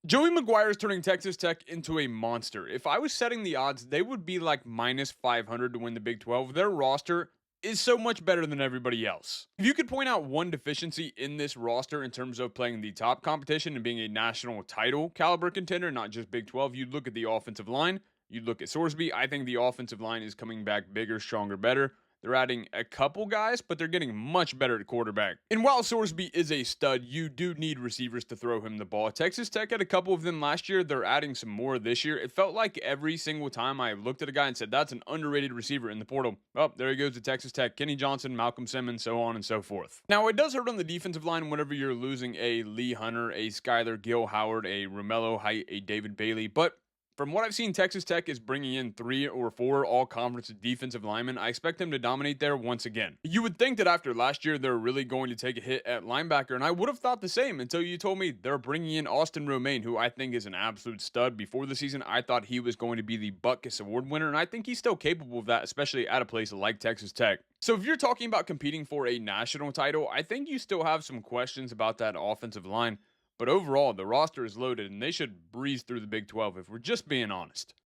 Joey McGuire is turning Texas Tech into a monster. If I was setting the odds, they would be like minus 500 to win the Big 12. Their roster is so much better than everybody else. If you could point out one deficiency in this roster in terms of playing the top competition and being a national title caliber contender, not just Big 12, you'd look at the offensive line. You'd look at Sorsby. I think the offensive line is coming back bigger, stronger, better. They're adding a couple guys, but they're getting much better at quarterback. And while Sorsby is a stud, you do need receivers to throw him the ball. Texas Tech had a couple of them last year. They're adding some more this year. It felt like every single time I looked at a guy and said, that's an underrated receiver in the portal. Oh, there he goes to Texas Tech. Kenny Johnson, Malcolm Simmons, so on and so forth. Now, it does hurt on the defensive line whenever you're losing a Lee Hunter, a Skyler Gill Howard, a Romello Height, a David Bailey, but from what I've seen, Texas Tech is bringing in 3 or 4 all conference defensive linemen. I expect them to dominate there once again. You would think that after last year, they're really going to take a hit at linebacker, and I would have thought the same until you told me they're bringing in Austin Romaine, who I think is an absolute stud. Before the season, I thought he was going to be the Butkus Award winner, and I think he's still capable of that, especially at a place like Texas Tech. So if you're talking about competing for a national title, I think you still have some questions about that offensive line. But overall, the roster is loaded and they should breeze through the Big 12 if we're just being honest.